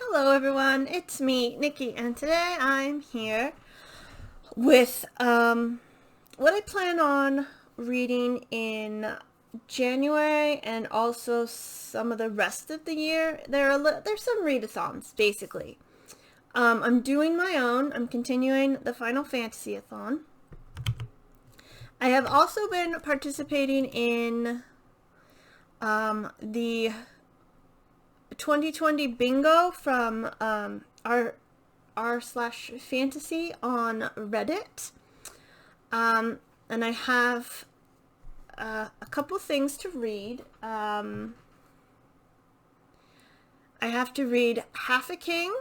Hello everyone, it's me, Nikki, and today I'm here with what I plan on reading in January and also some of the rest of the year. There's some readathons, basically. I'm doing my own. I'm continuing the Final Fantasy-a-thon. I have also been participating in the 2020 bingo from r/fantasy on Reddit. And I have a couple things to read. I have to read Half a King,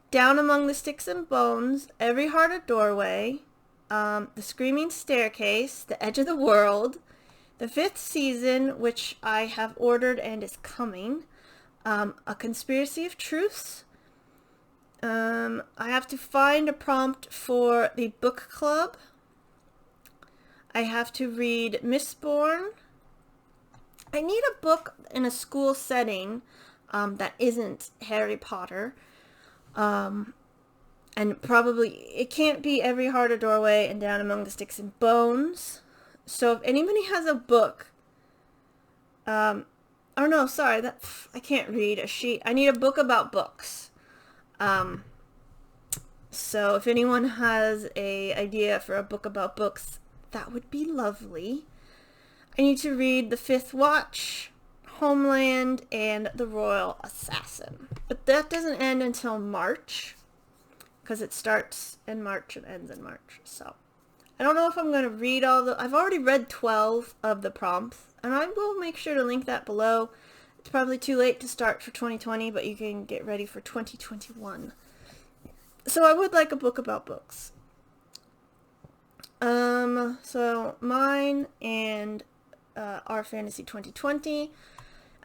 Down Among the Sticks and Bones, Every Heart a Doorway, The Screaming Staircase, The Edge of the World, the 5th season, which I have ordered and is coming, A Conspiracy of Truths. I have to find a prompt for the book club. I have to read Mistborn. I need a book in a school setting that isn't Harry Potter. And probably, it can't be Every Heart a Doorway and Down Among the Sticks and Bones. So if anybody has a book, oh no, sorry, I can't read a sheet. I need a book about books. So if anyone has a idea for a book about books, that would be lovely. I need to read The Fifth Watch, Homeland, and The Royal Assassin. But that doesn't end until March, because it starts in March and ends in March. So I don't know if I'm going to read I've already read 12 of the prompts, and I will make sure to link that below. It's probably too late to start for 2020, but you can get ready for 2021. So I would like a book about books. So mine and our Fantasy 2020.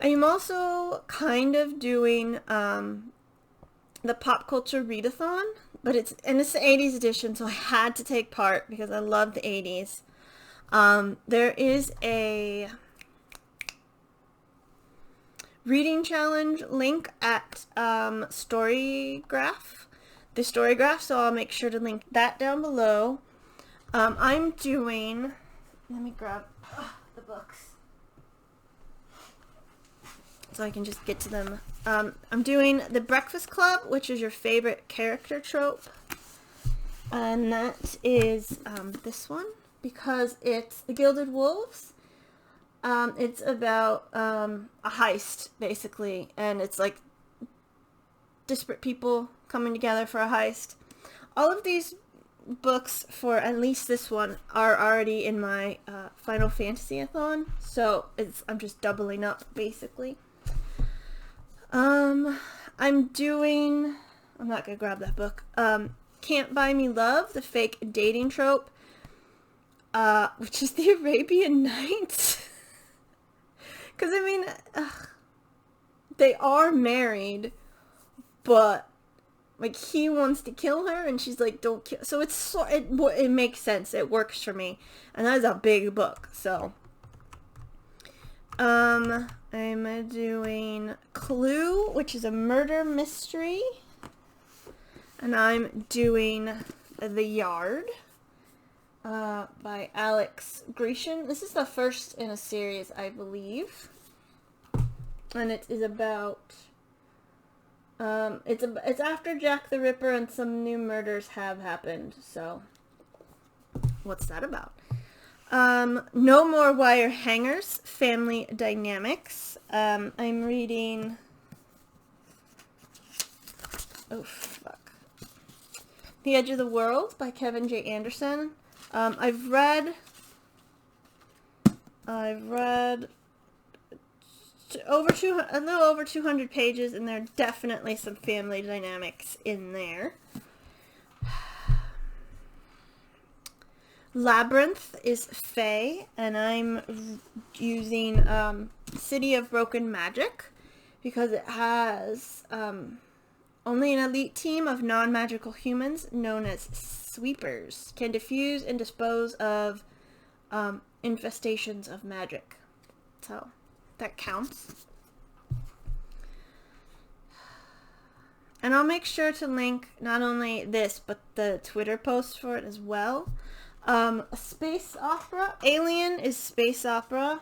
I am also kind of doing the Pop Culture Readathon, but it's the 80s edition, so I had to take part because I love the 80s. There is a reading challenge link at Storygraph, the Storygraph, so I'll make sure to link that down below. I'm doing, let me grab the books so I can just get to them. I'm doing The Breakfast Club, which is your favorite character trope. And that is this one, because it's The Gilded Wolves. It's about a heist, basically, and it's like disparate people coming together for a heist. All of these books, for at least this one, are already in my Final Fantasy-a-thon, so I'm just doubling up, basically. I'm not gonna grab that book. Can't Buy Me Love, the fake dating trope, which is the Arabian Nights. Because, I mean, they are married, but, like, he wants to kill her, and she's like, don't kill. So it makes sense. It works for me. And that is a big book, so. I'm doing Clue, which is a murder mystery. And I'm doing The Yard by Alex Grecian. This is the first in a series, I believe. And it is about... it's after Jack the Ripper and some new murders have happened, so what's that about? No More Wire Hangers, Family Dynamics. I'm reading... Oh, fuck. The Edge of the World by Kevin J. Anderson. I've read a little over 200 pages, and there are definitely some family dynamics in there. Labyrinth is Fae, and I'm using City of Broken Magic because it has only an elite team of non-magical humans known as sweepers can diffuse and dispose of infestations of magic. So that counts. And I'll make sure to link not only this, but the Twitter post for it as well. A space opera. Alien is space opera.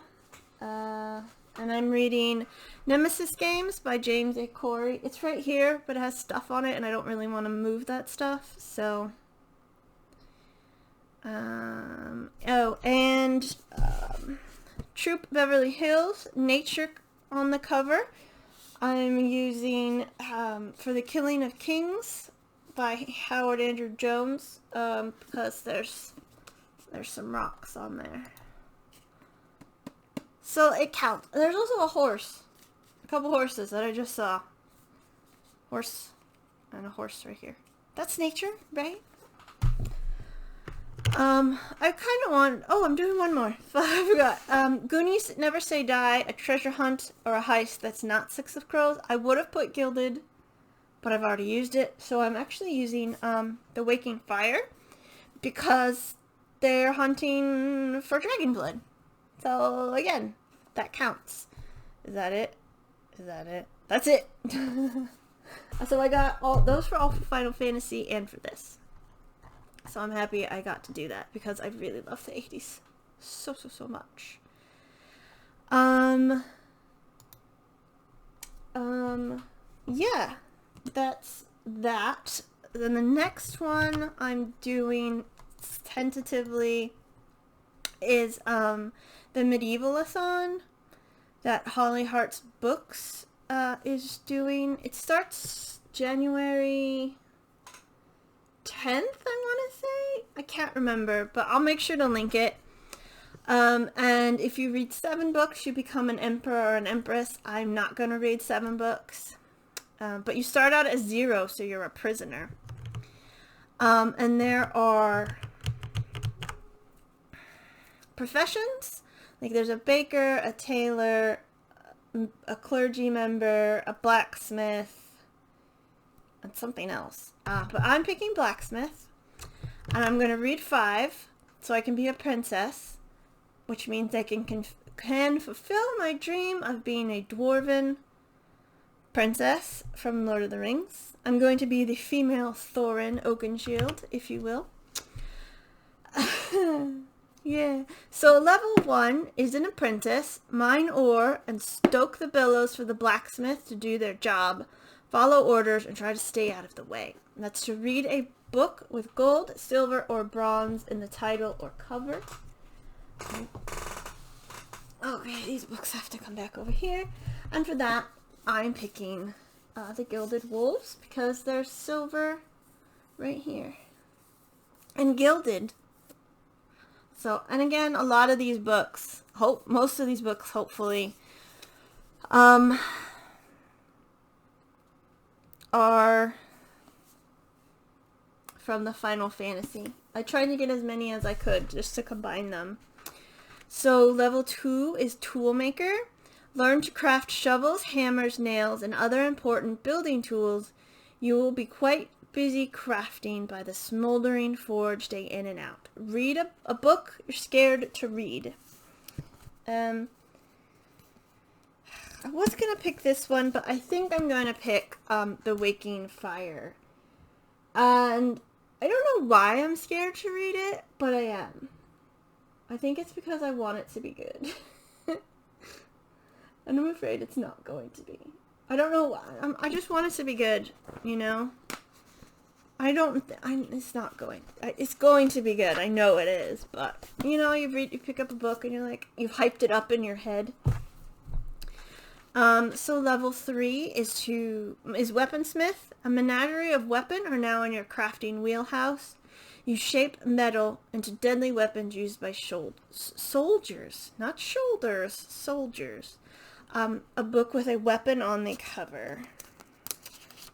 And I'm reading Nemesis Games by James A. Corey. It's right here, but it has stuff on it, and I don't really want to move that stuff, so... Troop Beverly Hills, Nature on the cover. I'm using For the Killing of Kings by Howard Andrew Jones, because there's some rocks on there. So it counts. There's also a horse. A couple horses that I just saw. Horse and a horse right here. That's nature, right? I kind of want... Oh, I'm doing one more. I forgot. Goonies Never Say Die, a treasure hunt or a heist that's not Six of Crows. I would have put Gilded, but I've already used it. So I'm actually using the Waking Fire because they're hunting for dragon blood. So, again, that counts. Is that it? Is that it? That's it! So I got all those for all for Final Fantasy and for this. So I'm happy I got to do that because I really love the 80s so much. Yeah, that's that. Then the next one I'm doing tentatively is the Medievalathon that Holly Hart's Books is doing. It starts January 10th, I want to say. I can't remember, but I'll make sure to link it. And if you read 7 books, you become an emperor or an empress. I'm not going to read 7 books. But you start out as 0, so you're a prisoner. And there are professions. Like there's a baker, a tailor, a clergy member, a blacksmith, and something else. But I'm picking blacksmith. And I'm going to read 5 so I can be a princess, which means I can fulfill my dream of being a dwarven princess from Lord of the Rings. I'm going to be the female Thorin Oakenshield, if you will. Yeah. So level 1 is an apprentice, mine ore, and stoke the billows for the blacksmith to do their job, follow orders, and try to stay out of the way. And that's to read a book with gold, silver, or bronze in the title or cover. Okay, these books have to come back over here. And for that, I'm picking the Gilded Wolves because they're silver right here. And gilded. So, and again, a lot of these books, most of these books, hopefully, are from the Final Fantasy. I tried to get as many as I could just to combine them. So level 2 is Toolmaker. Learn to craft shovels, hammers, nails, and other important building tools. You will be quite busy crafting by the smoldering forge day in and out. Read a book you're scared to read. I was going to pick this one, but I think I'm going to pick The Waking Fire. And I don't know why I'm scared to read it, but I am. I think it's because I want it to be good. And I'm afraid it's not going to be. I don't know why. I just want it to be good, you know? It's not going. It's going to be good. I know it is, but, you know, you pick up a book and you're like, you've hyped it up in your head. So level 3 is Weaponsmith. A menagerie of weapons are now in your crafting wheelhouse. You shape metal into deadly weapons used by soldiers. Not shoulders, soldiers. A book with a weapon on the cover.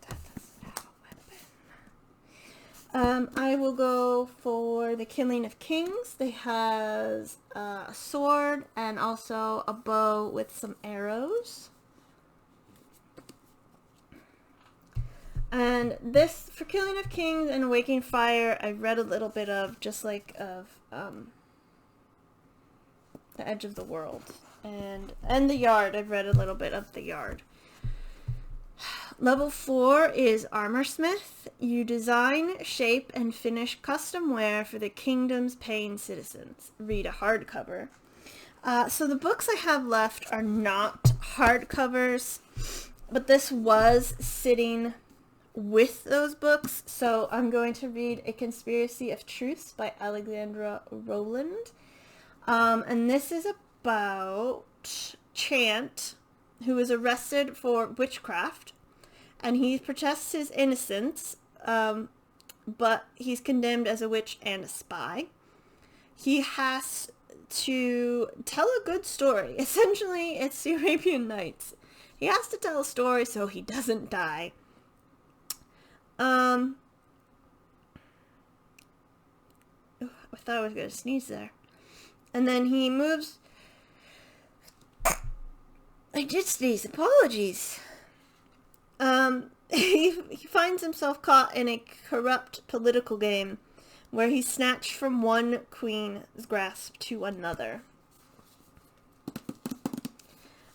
That doesn't have a weapon. I will go for The Killing of Kings. They has a sword and also a bow with some arrows. And this, for Killing of Kings and Waking Fire, I read a little bit of, just like of The Edge of the World. And The Yard, I've read a little bit of The Yard. Level 4 is Armorsmith. You design, shape, and finish custom wear for the kingdom's paying citizens. Read a hardcover. So the books I have left are not hardcovers, but this was sitting with those books, so I'm going to read A Conspiracy of Truths by Alexandra Rowland. And this is about Chant, who is arrested for witchcraft, and he protests his innocence, but he's condemned as a witch and a spy. He has to tell a good story. Essentially, it's the Arabian Nights. He has to tell a story so he doesn't die. I thought I was going to sneeze there. And then he moves... I did sneeze. Apologies. He finds himself caught in a corrupt political game where he's snatched from one queen's grasp to another.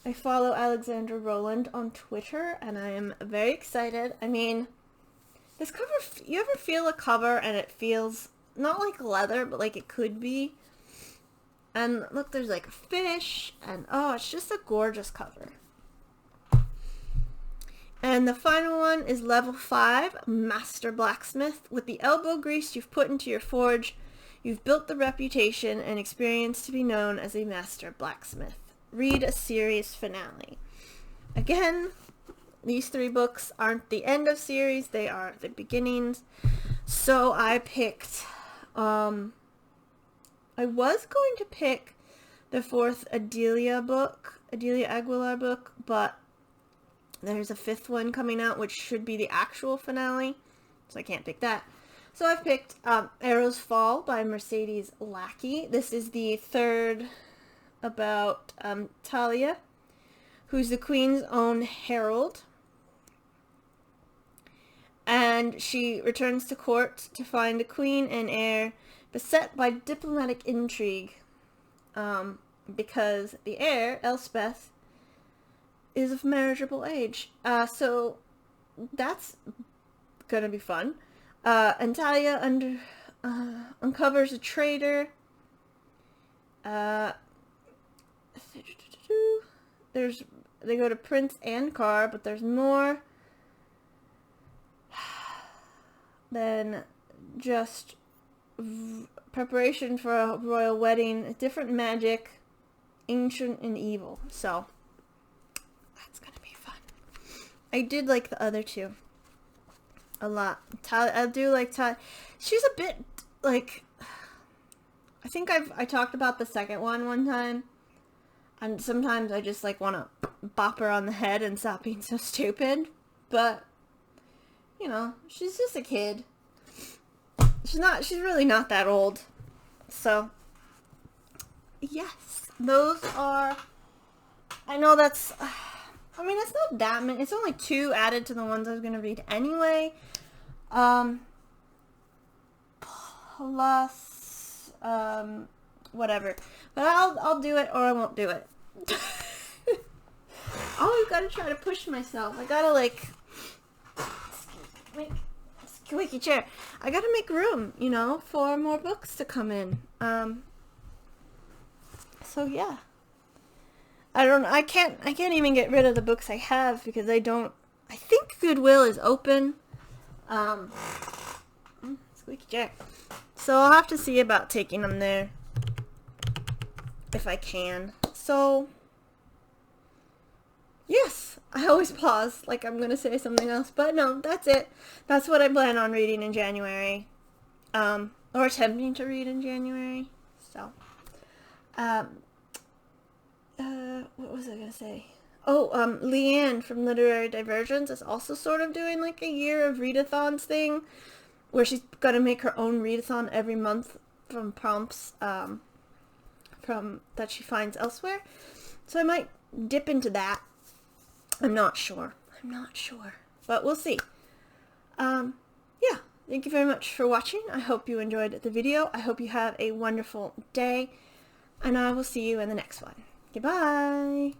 I follow Alexandra Rowland on Twitter, and I am very excited. I mean, this cover, you ever feel a cover and it feels not like leather, but like it could be? And look, there's like a fish, and oh, it's just a gorgeous cover. And the final one is level 5, Master Blacksmith. With the elbow grease you've put into your forge, you've built the reputation and experience to be known as a Master Blacksmith. Read a series finale. Again, these 3 books aren't the end of series, they are the beginnings. So I picked, I was going to pick the 4th Adelia Aguilar book, but there's a 5th one coming out, which should be the actual finale, so I can't pick that. So I've picked Arrows Fall by Mercedes Lackey. This is the 3rd about Talia, who's the queen's own herald. And she returns to court to find the queen and heir beset by diplomatic intrigue, because the heir, Elspeth, is of marriageable age. So that's gonna be fun. And Talia uncovers a traitor. They go to Prince Ankar, but there's more than just preparation for a royal wedding. Different magic, ancient and evil. So that's gonna be fun. I did like the other 2 a lot. I do like Talia. She's a bit like, I think I talked about the second one time, and sometimes I just like want to bop her on the head and stop being so stupid. But you know, she's just a kid. She's really not that old. So yes, those are, I know that's, I mean, it's not that many. It's only 2 added to the ones I was going to read anyway. Plus, whatever. But I'll do it or I won't do it. Always got to try to push myself. I got to like, make squeaky chair. I got to make room, you know, for more books to come in. So yeah. I can't even get rid of the books I have because I think Goodwill is open. Squeaky chair. So I'll have to see about taking them there if I can. So yes, I always pause like I'm going to say something else, but no, that's it. That's what I plan on reading in January. Or attempting to read in January. So, what was I going to say? Oh, Leanne from Literary Diversions is also sort of doing like a year of readathons thing, where she's going to make her own readathon every month from prompts, from that she finds elsewhere. So I might dip into that. I'm not sure, but we'll see. Yeah, thank you very much for watching. I hope you enjoyed the video. I hope you have a wonderful day, and I will see you in the next one. Goodbye.